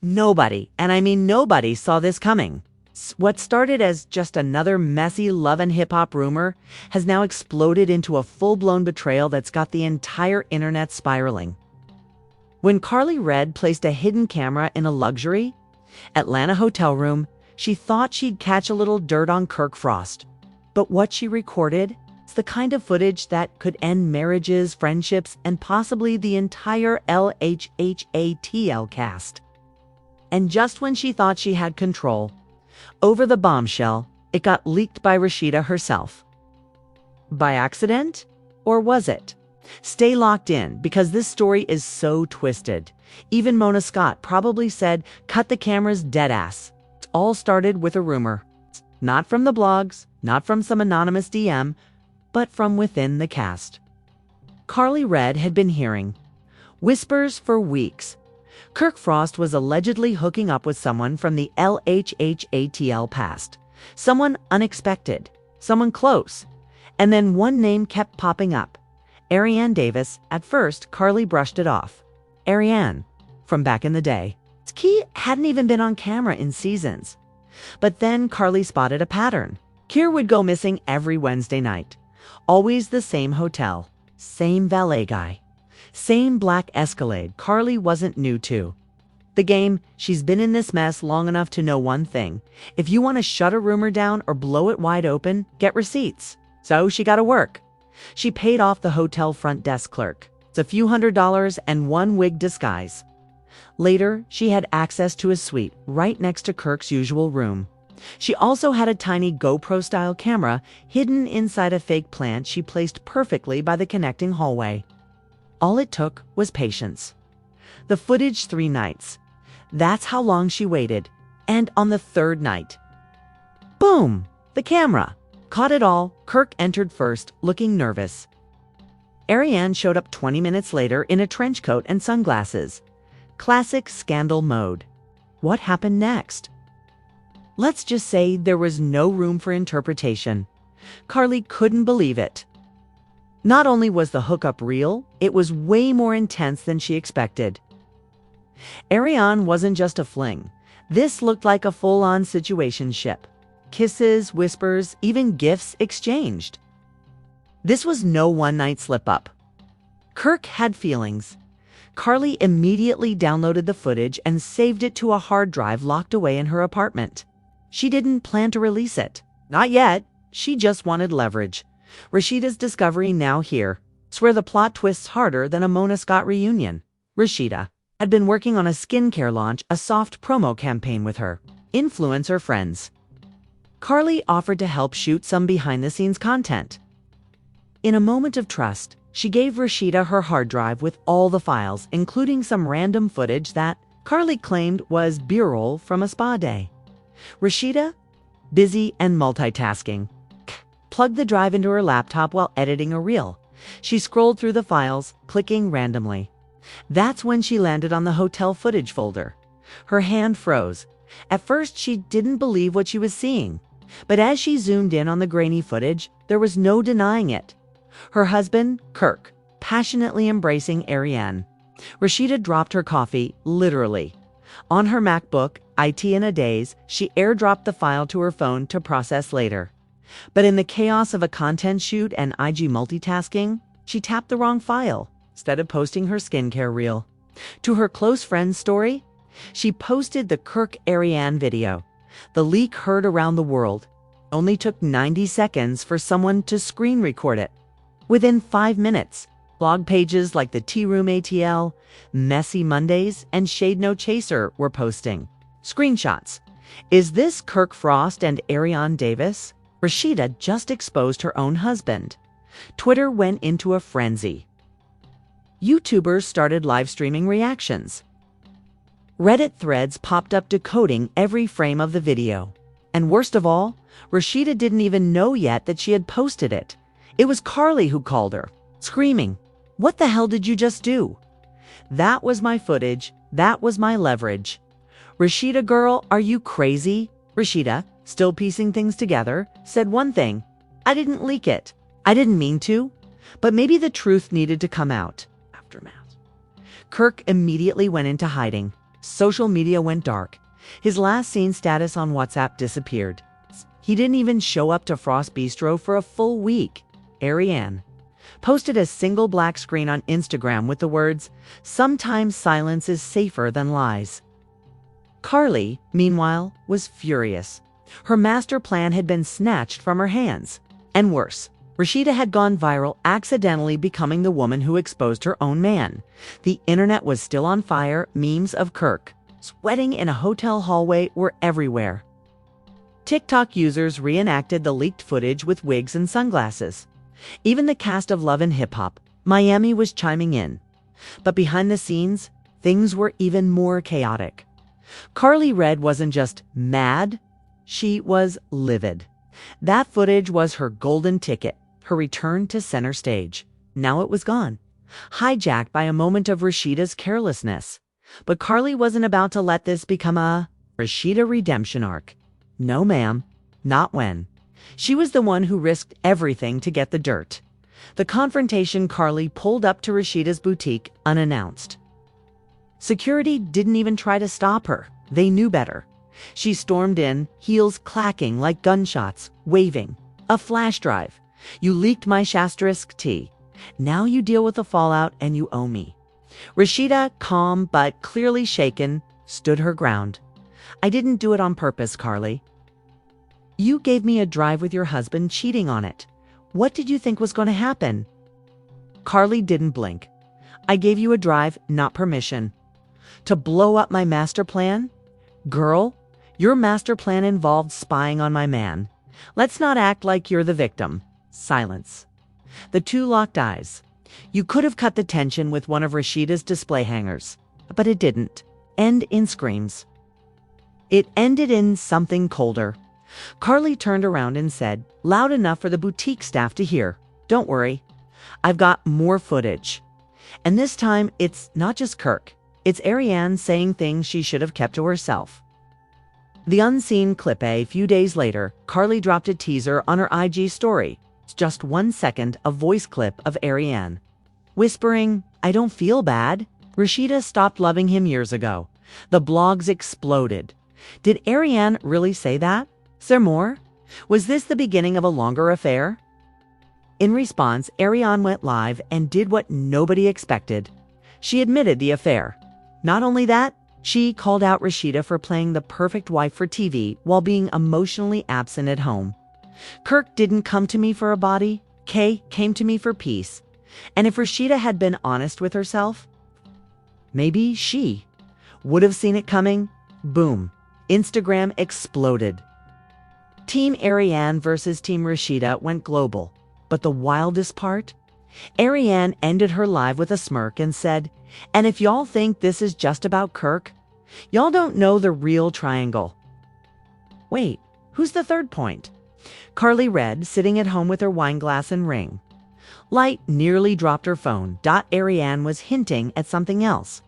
Nobody, and I mean nobody, saw this coming. What started as just another messy love and hip-hop rumor has now exploded into a full-blown betrayal that's got the entire internet spiraling. When Karlie Redd placed a hidden camera in a luxury Atlanta hotel room, she thought she'd catch a little dirt on Kirk Frost. But what she recorded is the kind of footage that could end marriages, friendships, and possibly the entire LHHATL cast. And just when she thought she had control over the bombshell, it got leaked by Rasheeda herself. By accident? Or was it? Stay locked in, because this story is so twisted. Even Mona Scott probably said, "Cut the cameras, deadass." It all started with a rumor. Not from the blogs, not from some anonymous DM, but from within the cast. Karlie Redd had been hearing whispers for weeks. Kirk Frost was allegedly hooking up with someone from the LHHATL past. Someone unexpected, someone close. And then one name kept popping up. Ariane Davis. At first, Karlie brushed it off. Ariane, from back in the day. Key hadn't even been on camera in seasons. But then Karlie spotted a pattern. Kir would go missing every Wednesday night. Always the same hotel, same valet guy, same black Escalade. Karlie wasn't new to the game. She's been in this mess long enough to know one thing. If you want to shut a rumor down or blow it wide open, get receipts. So she got to work. She paid off the hotel front desk clerk. It's a few $100s and one wig disguise. Later, she had access to a suite right next to Kirk's usual room. She also had a tiny GoPro-style camera hidden inside a fake plant she placed perfectly by the connecting hallway. All it took was patience. The footage 3 nights. That's how long she waited. And on the 3rd night, boom! The camera caught it all. Kirk entered first, looking nervous. Ariane showed up 20 minutes later in a trench coat and sunglasses. Classic scandal mode. What happened next? Let's just say there was no room for interpretation. Karlie couldn't believe it. Not only was the hookup real, it was way more intense than she expected. Ariane wasn't just a fling. This looked like a full-on situationship. Kisses, whispers, even gifts exchanged. This was no one-night slip-up. Kirk had feelings. Karlie immediately downloaded the footage and saved it to a hard drive locked away in her apartment. She didn't plan to release it. Not yet. She just wanted leverage. Rasheeda's discovery now here. It's where the plot twists harder than a Mona Scott reunion. Rasheeda had been working on a skincare launch, a soft promo campaign with her influencer friends. Karlie offered to help shoot some behind-the-scenes content. In a moment of trust, she gave Rasheeda her hard drive with all the files, including some random footage that Karlie claimed was B-roll from a spa day. Rasheeda, busy and multitasking, plugged the drive into her laptop while editing a reel. She scrolled through the files, clicking randomly. That's when she landed on the hotel footage folder. Her hand froze. At first, she didn't believe what she was seeing. But as she zoomed in on the grainy footage, there was no denying it. Her husband, Kirk, passionately embracing Ariane. Rasheeda dropped her coffee, literally. On her MacBook, IT in a daze, she airdropped the file to her phone to process later. But in the chaos of a content shoot and IG multitasking, she tapped the wrong file instead of posting her skincare reel. To her close friend's story, she posted the Kirk Ariane video. The leak heard around the world. Only took 90 seconds for someone to screen record it. Within 5 minutes, blog pages like the Tea Room ATL, Messy Mondays, and Shade No Chaser were posting screenshots. Is this Kirk Frost and Ariane Davis? Rasheeda just exposed her own husband. Twitter went into a frenzy. YouTubers started live streaming reactions. Reddit threads popped up decoding every frame of the video. And worst of all, Rasheeda didn't even know yet that she had posted it. It was Karlie who called her, screaming, "What the hell did you just do?" That was my footage. That was my leverage. Rasheeda girl, are you crazy? Rasheeda, still piecing things together, said one thing. I didn't leak it. I didn't mean to. But maybe the truth needed to come out. Aftermath. Kirk immediately went into hiding. Social media went dark. His last seen status on WhatsApp disappeared. He didn't even show up to Frost Bistro for a full week. Ariane posted a single black screen on Instagram with the words, "Sometimes silence is safer than lies." Karlie, meanwhile, was furious. Her master plan had been snatched from her hands. And worse, Rasheeda had gone viral, accidentally becoming the woman who exposed her own man. The internet was still on fire. Memes of Kirk sweating in a hotel hallway were everywhere. TikTok users reenacted the leaked footage with wigs and sunglasses. Even the cast of Love and Hip Hop, Miami, was chiming in. But behind the scenes, things were even more chaotic. Karlie Red wasn't just mad, she was livid. That footage was her golden ticket, her return to center stage. Now it was gone, hijacked by a moment of Rasheeda's carelessness. But Karlie wasn't about to let this become a Rasheeda redemption arc. No, ma'am, not when. She was the one who risked everything to get the dirt. The confrontation, Karlie pulled up to Rasheeda's boutique unannounced. Security didn't even try to stop her. They knew better. She stormed in, heels clacking like gunshots, waving. "A flash drive. You leaked my Shasterisk tea. Now you deal with the fallout and you owe me." Rasheeda, calm but clearly shaken, stood her ground. "I didn't do it on purpose, Karlie. You gave me a drive with your husband cheating on it. What did you think was going to happen?" Karlie didn't blink. "I gave you a drive, not permission. To blow up my master plan? Girl, your master plan involved spying on my man. Let's not act like you're the victim." Silence. The two locked eyes. You could have cut the tension with one of Rasheeda's display hangers, but it didn't end in screams. It ended in something colder. Karlie turned around and said, loud enough for the boutique staff to hear, "Don't worry, I've got more footage. And this time, it's not just Kirk. It's Ariane saying things she should have kept to herself." The unseen clip. A few days later, Karlie dropped a teaser on her IG story. It's just 1 second, a voice clip of Ariane whispering, "I don't feel bad. Rasheeda stopped loving him years ago." The blogs exploded. Did Ariane really say that? Is there more? Was this the beginning of a longer affair? In response, Ariane went live and did what nobody expected. She admitted the affair. Not only that, she called out Rasheeda for playing the perfect wife for TV while being emotionally absent at home. "Kirk didn't come to me for a body. Kay came to me for peace." And if Rasheeda had been honest with herself, maybe she would have seen it coming. Boom. Instagram exploded. Team Ariane versus Team Rasheeda went global. But the wildest part? Ariane ended her live with a smirk and said, "And if y'all think this is just about Kirk, y'all don't know the real triangle." Wait, who's the third point? Karlie Red, sitting at home with her wine glass and ring. Light nearly dropped her phone. Ariane was hinting at something else.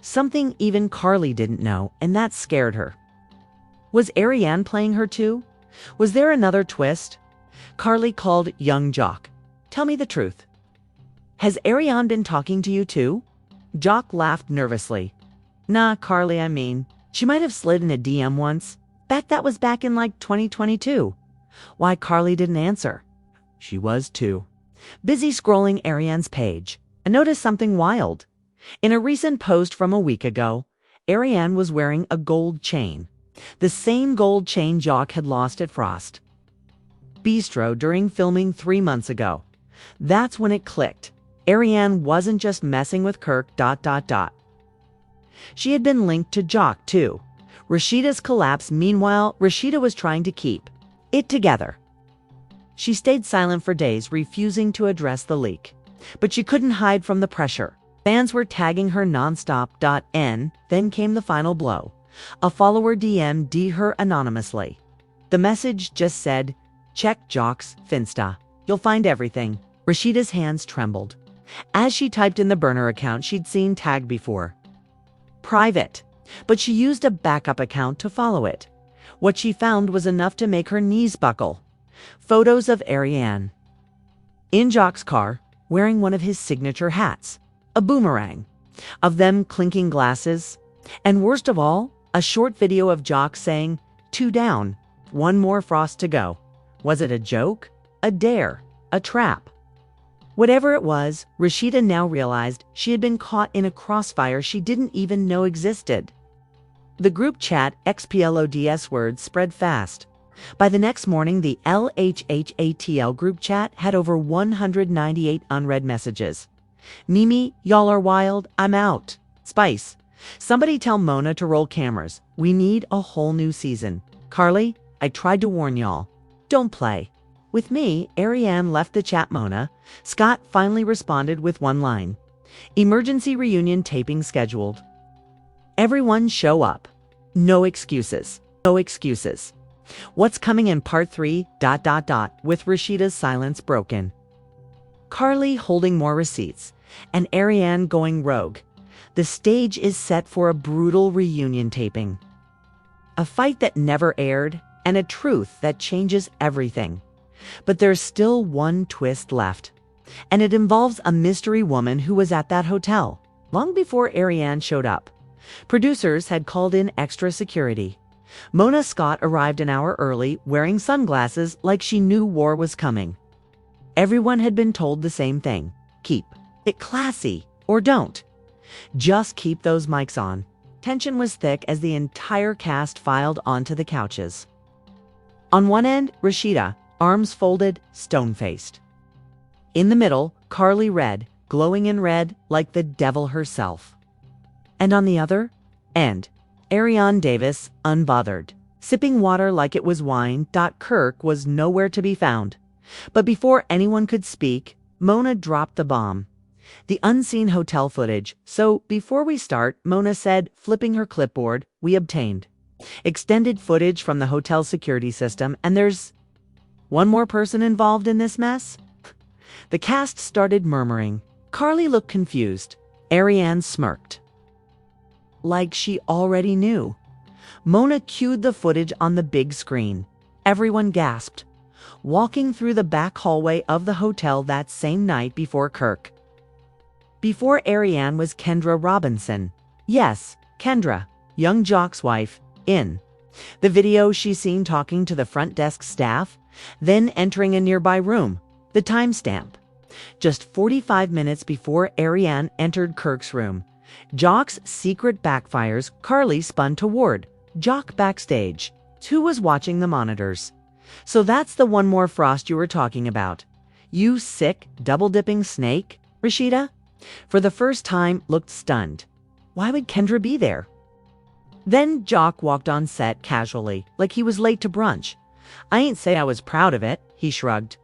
Something even Karlie didn't know, and that scared her. Was Ariane playing her too? Was there another twist? Karlie called young Jock. "Tell me the truth. Has Ariane been talking to you too?" Jock laughed nervously. "Nah, Karlie, she might have slid in a DM once. That was back in like 2022. Why?" Karlie didn't answer. She was too busy scrolling Ariane's page and noticed something wild. In a recent post from a week ago, Ariane was wearing a gold chain. The same gold chain Jock had lost at Frost Bistro during filming 3 months ago. That's when it clicked. Ariane wasn't just messing with Kirk. She had been linked to Jock too. Rasheeda's collapse. Meanwhile, Rasheeda was trying to keep it together. She stayed silent for days, refusing to address the leak. But she couldn't hide from the pressure. Fans were tagging her nonstop. Then came the final blow. A follower DM'd her anonymously. The message just said, "Check Jock's Finsta. You'll find everything." Rasheeda's hands trembled. As she typed in the burner account she'd seen tagged before. Private. But she used a backup account to follow it. What she found was enough to make her knees buckle. Photos of Ariane in Jock's car, wearing one of his signature hats, a boomerang. Of them clinking glasses, And worst of all, a short video of Jock saying, "Two down, one more frost to go." Was it a joke? A dare? A trap? Whatever it was, Rasheeda now realized she had been caught in a crossfire she didn't even know existed. The group chat XPLODS words spread fast. By the next morning, the LHHATL group chat had over 198 unread messages. "Mimi, y'all are wild, I'm out." "Spice, somebody tell Mona to roll cameras. We need a whole new season." "Karlie, I tried to warn y'all. Don't play." With me, Ariane left the chat. Mona. Scott finally responded with one line. "Emergency reunion taping scheduled. Everyone show up. No excuses. No excuses." What's coming in part 3, ... with Rasheeda's silence broken. Karlie holding more receipts, and Ariane going rogue. The stage is set for a brutal reunion taping. A fight that never aired, and a truth that changes everything. But there's still one twist left, and it involves a mystery woman who was at that hotel long before Ariane showed up. Producers had called in extra security. Mona Scott arrived an hour early, wearing sunglasses like she knew war was coming. Everyone had been told the same thing. Keep it classy, or don't. Just keep those mics on. Tension was thick as the entire cast filed onto the couches. On one end, Rasheeda, arms folded, stone-faced. In the middle, Karlie red, glowing in red like the devil herself. And on the other end, Ariane Davis, unbothered, sipping water like it was wine. Kirk was nowhere to be found. But before anyone could speak, Mona dropped the bomb. The unseen hotel footage. "So before we start," Mona said, flipping her clipboard, "we obtained extended footage from the hotel security system, and there's one more person involved in this mess." The cast started murmuring. Karlie looked confused. Ariane smirked, like she already knew. Mona cued the footage on the big screen. Everyone gasped. Walking through the back hallway of the hotel that same night before Kirk. Before Ariane was Kendra Robinson. Yes, Kendra, young Jock's wife, in the video she's seen talking to the front desk staff, then entering a nearby room. The timestamp. Just 45 minutes before Ariane entered Kirk's room. Jock's secret backfires. Karlie spun toward Jock backstage. Who was watching the monitors? "So that's the one more frost you were talking about. You sick, double-dipping snake?" Rasheeda, for the first time, looked stunned. Why would Kendra be there? Then Jock walked on set casually, like he was late to brunch. "I ain't say I was proud of it," he shrugged.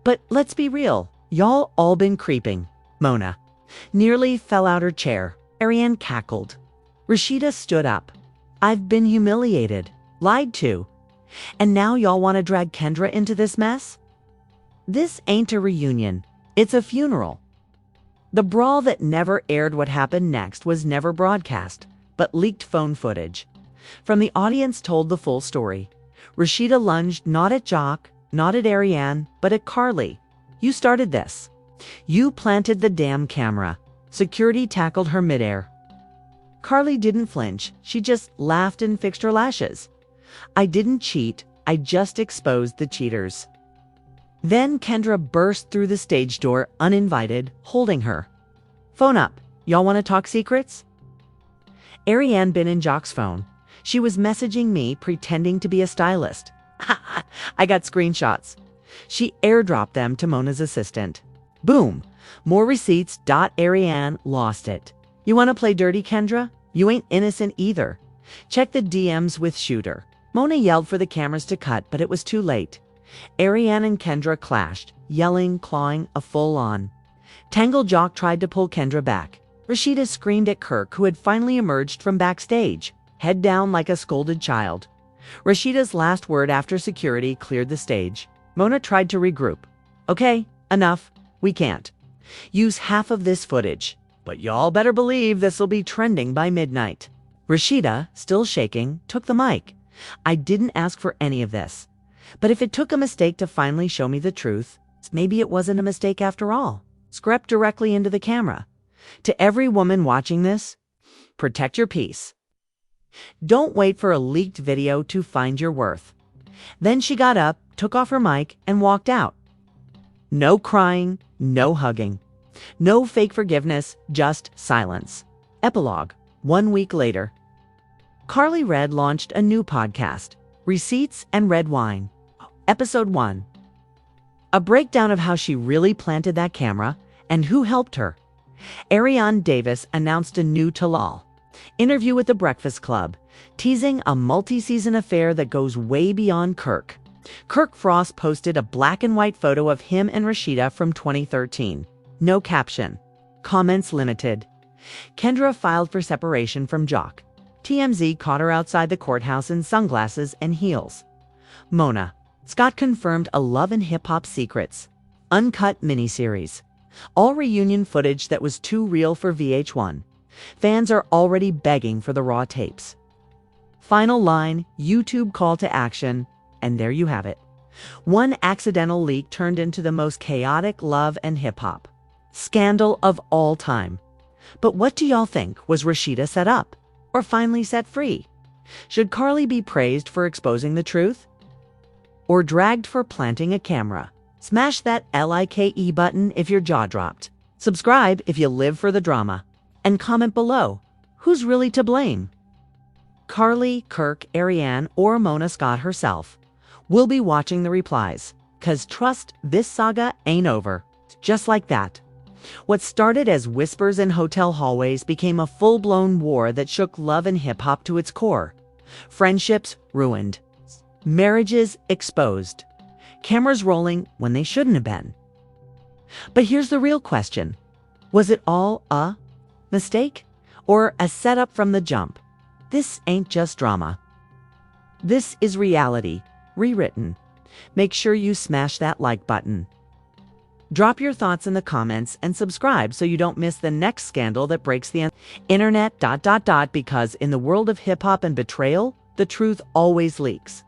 "But let's be real. Y'all all been creeping." Mona nearly fell out her chair. Ariane cackled. Rasheeda stood up. "I've been humiliated, lied to. And now y'all want to drag Kendra into this mess? This ain't a reunion. It's a funeral." The brawl that never aired. What happened next was never broadcast, but leaked phone footage. From the audience told the full story. Rasheeda lunged not at Jock, not at Ariane, but at Karlie. "You started this. You planted the damn camera." Security tackled her midair. Karlie didn't flinch. She just laughed and fixed her lashes. "I didn't cheat. I just exposed the cheaters." Then Kendra burst through the stage door, uninvited, holding her. "Phone up. Y'all want to talk secrets?" Ariane been in Jock's phone. She was messaging me, pretending to be a stylist. I got screenshots. She airdropped them to Mona's assistant. Boom. More receipts. Ariane lost it. "You want to play dirty, Kendra? You ain't innocent either. Check the DMs with Shooter." Mona yelled for the cameras to cut, but it was too late. Ariane and Kendra clashed, yelling, clawing, a full-on. Tangled Jock tried to pull Kendra back. Rasheeda screamed at Kirk, who had finally emerged from backstage, head down like a scolded child. Rasheeda's last word after security cleared the stage. Mona tried to regroup. "Okay, enough. We can't use half of this footage, but y'all better believe this'll be trending by midnight." Rasheeda, still shaking, took the mic. "I didn't ask for any of this. But if it took a mistake to finally show me the truth, maybe it wasn't a mistake after all." Scrept directly into the camera. "To every woman watching this, Protect your peace. Don't wait for a leaked video to find your worth. Then she got up, took off her mic, and walked out. No crying, no hugging. No fake forgiveness, just silence. Epilogue. 1 week later. Karlie Red launched a new podcast, Receipts and Red Wine. Episode 1. A breakdown of how she really planted that camera and who helped her. Ariane Davis announced a new tell-all. Interview with the Breakfast Club, teasing a multi-season affair that goes way beyond Kirk. Kirk Frost posted a black and white photo of him and Rasheeda from 2013. No caption. Comments limited. Kendra filed for separation from Jock. TMZ caught her outside the courthouse in sunglasses and heels. Mona. Scott confirmed a Love and Hip Hop Secrets uncut miniseries. All reunion footage that was too real for VH1. Fans are already begging for the raw tapes. Final line, YouTube call to action, and there you have it. One accidental leak turned into the most chaotic Love and Hip Hop scandal of all time. But what do y'all think? Was Rasheeda set up? Or finally set free? Should Karlie be praised for exposing the truth? Or dragged for planting a camera? Smash that LIKE button if your jaw dropped. Subscribe if you live for the drama. And comment below, who's really to blame? Karlie, Kirk, Ariane, or Mona Scott herself? We'll be watching the replies. 'Cause trust, this saga ain't over. Just like that. What started as whispers in hotel hallways became a full-blown war that shook Love and Hip Hop to its core. Friendships ruined. Marriages exposed. Cameras rolling when they shouldn't have been. But here's the real question. Was it all a mistake? Or a setup from the jump? This ain't just drama. This is reality, rewritten. Make sure you smash that like button. Drop your thoughts in the comments and subscribe so you don't miss the next scandal that breaks the internet. Because in the world of hip hop and betrayal, the truth always leaks.